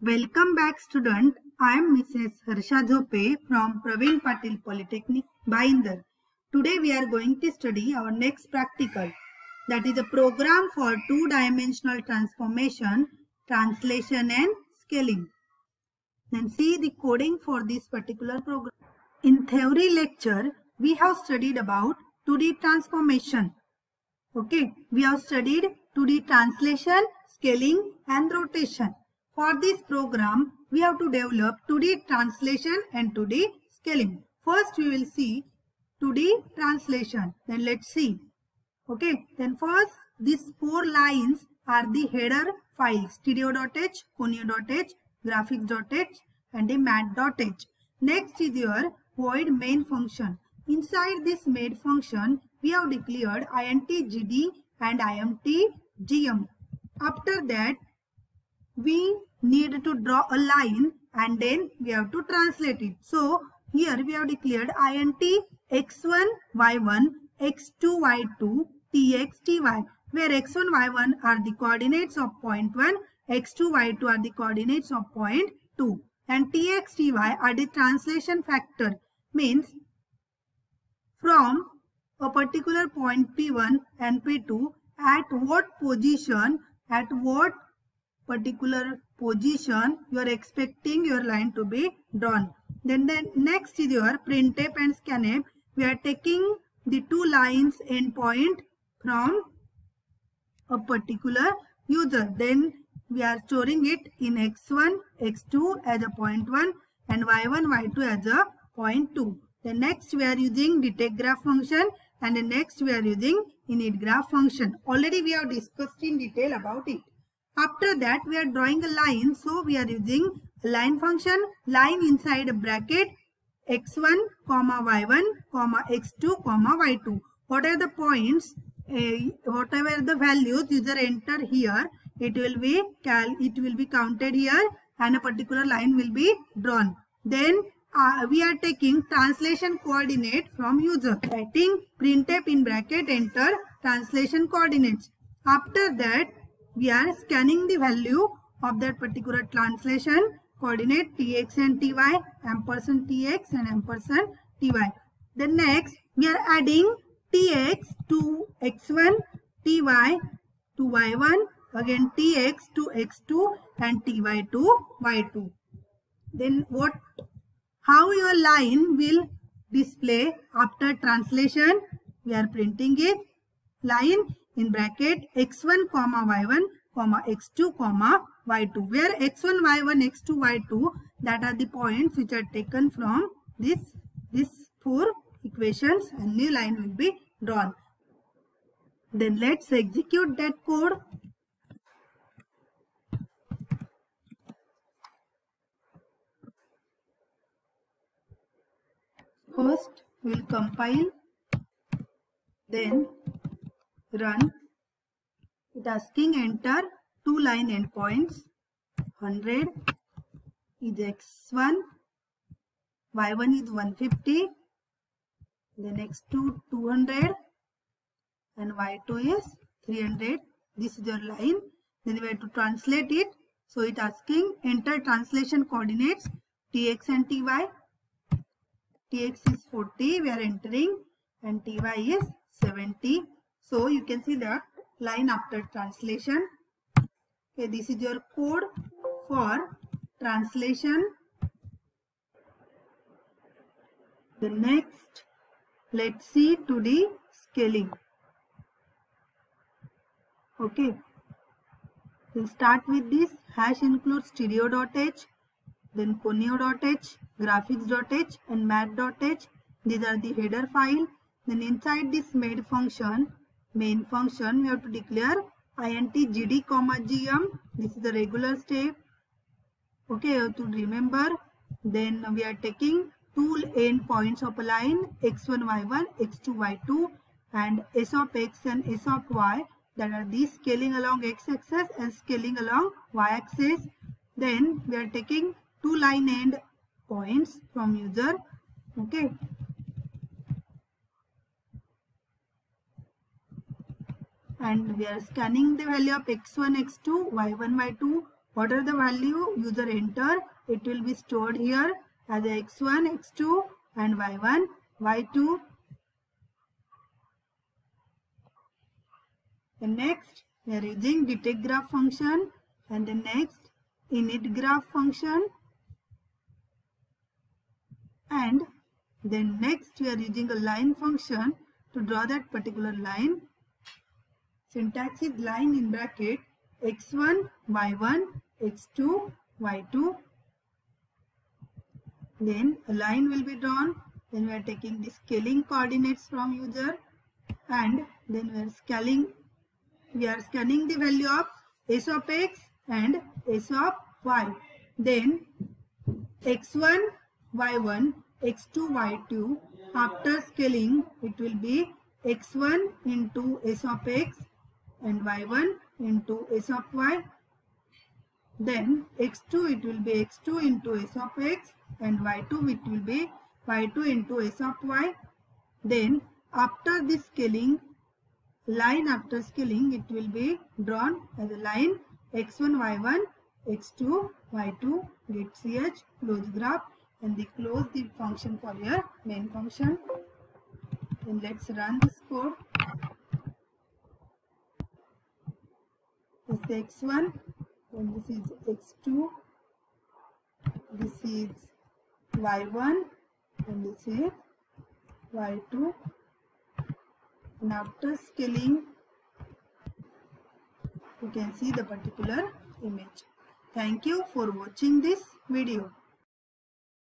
Welcome back, student. I am Mrs. Harsha Jhope from Praveen Patil Polytechnic, Bhayindar. Today we are going to study our next practical, that is a program for two-dimensional transformation, translation and scaling. Then see the coding for this particular program. In theory lecture, we have studied about 2D transformation. Okay, we have studied 2D translation, scaling and rotation. For this program, we have to develop 2D translation and 2D scaling. First, we will see 2D translation. Then let's see. Okay, then first, these 4 lines are the header files: stereo.h, conio.h, graphics.h and a mat.h. Next is your void main function. Inside this main function, we have declared intgd and intgm. After that, we need to draw a line and then we have to translate it. So here we have declared int x1 y1 x2 y2 tx ty, where x1 y1 are the coordinates of point 1, x2 y2 are the coordinates of point 2 and tx ty are the translation factor, means from a particular point P1 and P2 at what particular position you are expecting your line to be drawn. Then the next is your printf and scanf. We are taking the 2 lines endpoint from a particular user. Then we are storing it in x1, x2 as a point 1 and y1, y2 as a point 2. The next we are using detect graph function and the next we are using init graph function. Already we have discussed in detail about it. After that we are drawing a line, so we are using a line function, line inside a bracket x1, y1, x2, y2. What are the points, whatever the values user enter here, it will be counted here and a particular line will be drawn. Then we are taking translation coordinate from user, writing printf in bracket enter translation coordinates. After that we are scanning the value of that particular translation coordinate tx and ty, ampersand tx and ampersand ty. Then next we are adding tx to x1, ty to y1, again tx to x2 and ty to y2. Then how your line will display after translation? We are printing it, line in bracket x1, y1, x2, y2, where x1, y1, x2, y2, that are the points which are taken from these 4 equations and new line will be drawn. Then let's execute that code. First we will compile, then run. It asking enter 2 line endpoints. 100 is x1, y1 is 150, then x2 200 and y2 is 300. This is your line. Then we have to translate it. So it asking enter translation coordinates tx and ty. Tx is 40 we are entering and ty is 70. So you can see that line after translation. Okay, this is your code for translation. The next, let's see 2D scaling. Okay, we'll start with this. Hash includes stereo.h, then conio.h, graphics.h and mat.h. These are the header file. Then inside this main function we have to declare intgd, gm. This is the regular step. Okay, you have to remember. Then we are taking 2 endpoints of a line x1, y1, x2, y2 and s of x and s of y, that are these scaling along x-axis and scaling along y-axis. Then we are taking 2 line end points from user. Okay, and we are scanning the value of x1, x2, y1, y2 What are the value? User enter. It will be stored here as x1, x2 and y1, y2. And next we are using detect graph function, and the next init graph function, and then next we are using a line function to draw that particular line. Syntax is line in bracket x1, y1, x2, y2. Then a line will be drawn. Then we are taking the scaling coordinates from user, and then we are scanning the value of s of x and s of y. Then x1, y1, x2, y2. After scaling, it will be x1 into s of x and y1 into s of y. Then x2, it will be x2 into s of x, and y2, it will be y2 into s of y. Then after this scaling, line after scaling, it will be drawn as a line x1, y1, x2, y2, get ch, close graph, and they close the function for your main function. Then let's run this code. This is x1, and this is x2, this is y1, and this is y2. And after scaling, you can see the particular image. Thank you for watching this video.